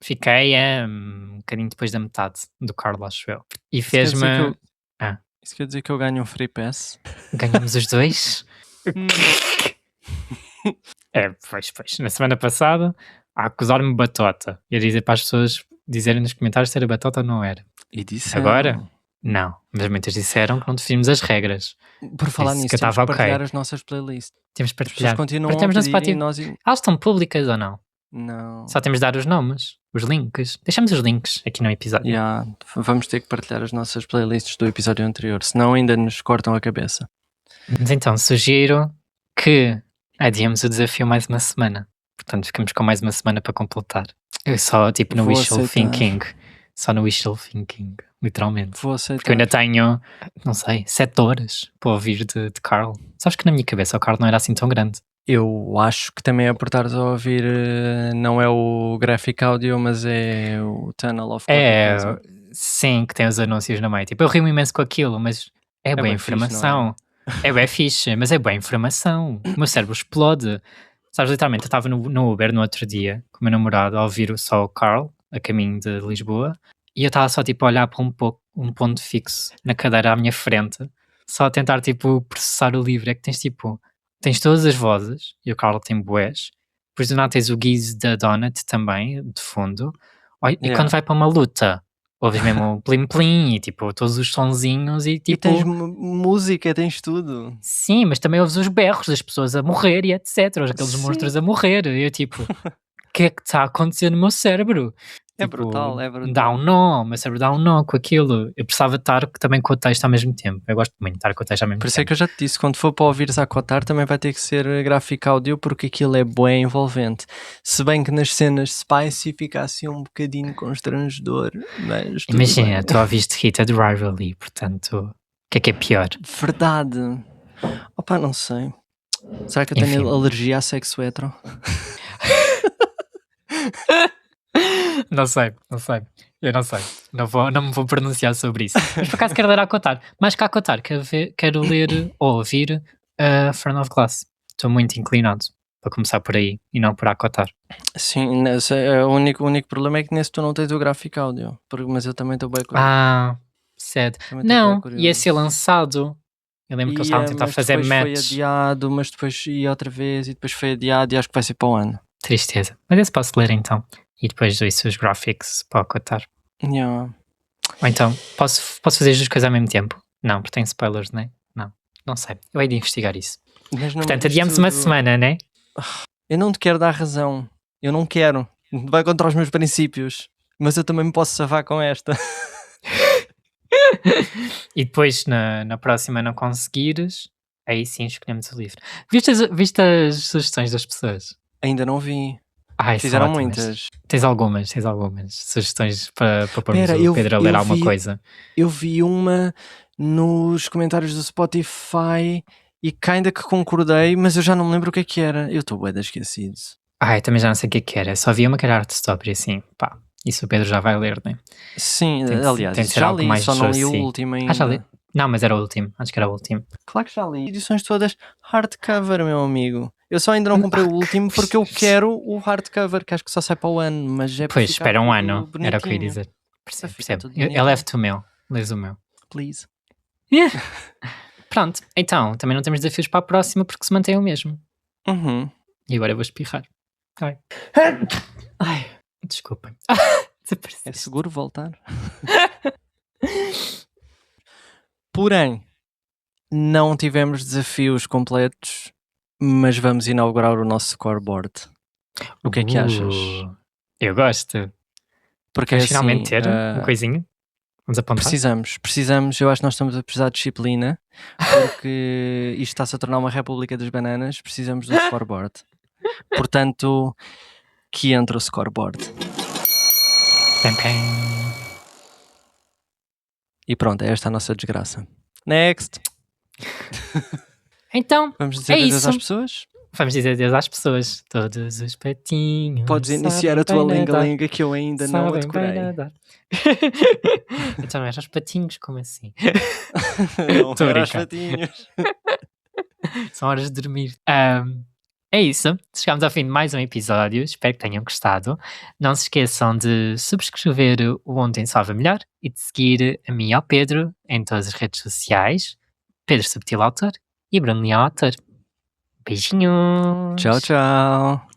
Fiquei um bocadinho depois da metade do Carl, acho eu. E fez-me... Isso quer dizer que eu ganho um free pass? Ganhamos os dois? Pois. Na semana passada, a acusar-me batota. E a dizer para as pessoas dizerem nos comentários se era batota ou não era. E disseram. Agora, não. Mas muitas disseram que não definimos as regras. Por falar nisso, temos que partilhar as nossas playlists. Temos que partilhar. Partilhamos no Spotify. Elas estão públicas ou não? Não. Só temos de dar os nomes, os links. Deixamos os links aqui no episódio. Vamos ter que partilhar as nossas playlists do episódio anterior, senão ainda nos cortam a cabeça. Mas então, sugiro que adiemos o desafio mais uma semana. Portanto, ficamos com mais uma semana para completar. Eu só, tipo, no wishful thinking. Só no wishful thinking, literalmente. Vou aceitar. Porque eu ainda tenho, não sei, 7 horas para ouvir de Carl. Sabes que na minha cabeça o Carl não era assim tão grande. Eu acho que também é por estares a ouvir, não é o graphic audio, mas é o Tunnel of sim, que tem os anúncios na meio. Tipo, eu rio imenso com aquilo, mas é boa informação. É bem fixe, mas é boa informação. O meu cérebro explode. Sabes, literalmente, eu estava no Uber no outro dia, com o meu namorado, a ouvir só o Carl, a caminho de Lisboa, e eu estava só, tipo, a olhar para um ponto fixo na cadeira à minha frente, só a tentar, tipo, processar o livro. É que tens todas as vozes, e o Carl tem bués, depois do nada tens o Giz da Donut também, de fundo, e quando vai para uma luta, ouves mesmo o plim-plim, e tipo, todos os sonzinhos, e tipo... E tens música, tens tudo. Sim, mas também ouves os berros das pessoas a morrer, e etc, aqueles monstros a morrer, e eu tipo... que é que está a acontecer no meu cérebro? É Tipo, brutal, é brutal. dá um nó, o meu cérebro dá um nó com aquilo. Eu precisava estar também com o texto ao mesmo tempo. Eu gosto muito de estar com o texto ao mesmo Por isso é tempo. que eu já te disse, quando for para ouvires a cotar também vai ter que ser gráfico áudio porque aquilo é bué envolvente. Se bem que nas cenas spicy fica assim um bocadinho constrangedor, mas tudo Imagina, bem. tu ouviste Hit de Rivalry, portanto, o que é pior? Verdade. Opa, não sei. Será que eu tenho Enfim. alergia a sexo hetero? Não sei. Eu não sei. Não me vou pronunciar sobre isso. Mas por acaso quero ler a Acotar. Mais que a Acotar, quero ler ou ouvir Front of Glass. Estou muito inclinado para começar por aí e não por Acotar. Sim, o único problema é que nesse tu não tens o gráfico áudio. Mas eu também estou bem curioso. Sad. Também estou Não, bem curioso. ia ser lançado. Eu lembro que eles estavam a tentar Mas fazer depois foi match. adiado, mas depois ia outra vez e depois foi adiado e acho que vai ser para o ano. Tristeza. Mas esse posso ler então. E depois ouço os graphics para Acotar. Yeah. Ou então, posso fazer as duas coisas ao mesmo tempo? Não, porque tem spoilers, não é? Não sei. Eu hei de investigar isso. Mas não, Portanto, adiamos uma semana, né? Eu não te quero dar razão. Eu não quero. Vai contra os meus princípios. Mas eu também me posso safar com esta. E depois, na próxima não conseguires, aí sim escolhemos o livro. Viste as sugestões das pessoas? Ainda não vi. Ai, Fizeram são ótimas. muitas. Tens algumas sugestões para pormos Pera, o Pedro a ler alguma coisa. Eu vi uma nos comentários do Spotify e ainda que concordei, mas eu já não me lembro o que era. Eu estou bué de esquecido. Ai, também já não sei o que era. Só vi uma que era Heartstopper e assim, pá, isso o Pedro já vai ler, né? Sim, Tem de aliás, ser já algo li, mais só não li o juicy. último ainda. Já li? Não, mas era o último. Acho que era o último. Claro que já li. Edições todas hardcover, meu amigo. Eu só ainda não comprei o último porque eu quero o hardcover, que acho que só sai para o ano, mas é para Pois, ficar espera um tudo ano. Era o que eu ia bonitinho. dizer. Ficar Percebo. tudo Eu bonitinho. levo-te o meu. Lês o meu. Please. Pronto, então, também não temos desafios para a próxima porque se mantém o mesmo. Uhum. E agora eu vou espirrar. Ai, desculpem. Desapareceste. É seguro voltar? Porém, não tivemos desafios completos, mas vamos inaugurar o nosso scoreboard. O que é que achas? Eu gosto. Porque Vamos assim, finalmente ter uma coisinha. Vamos apontar. Precisamos. Eu acho que nós estamos a precisar de disciplina, porque isto está-se a tornar uma república das bananas. Precisamos do scoreboard. Portanto, que entra o scoreboard. Pam, pam. E pronto, é esta a nossa desgraça. Next! Então, Vamos dizer é adeus isso. às pessoas? Vamos dizer adeus às pessoas. Todos os patinhos. Podes iniciar a tua linga-linga que eu ainda não a decorei. Então não eram os patinhos, como assim? Não, Tô a era os brincar. patinhos. São horas de dormir. É isso. Chegámos ao fim de mais um episódio. Espero que tenham gostado. Não se esqueçam de subscrever o Ontem Salva Melhor e de seguir a mim e ao Pedro em todas as redes sociais. Pedro Subtil Autor e Bruno Leão Autor. Beijinhos. Tchau, tchau.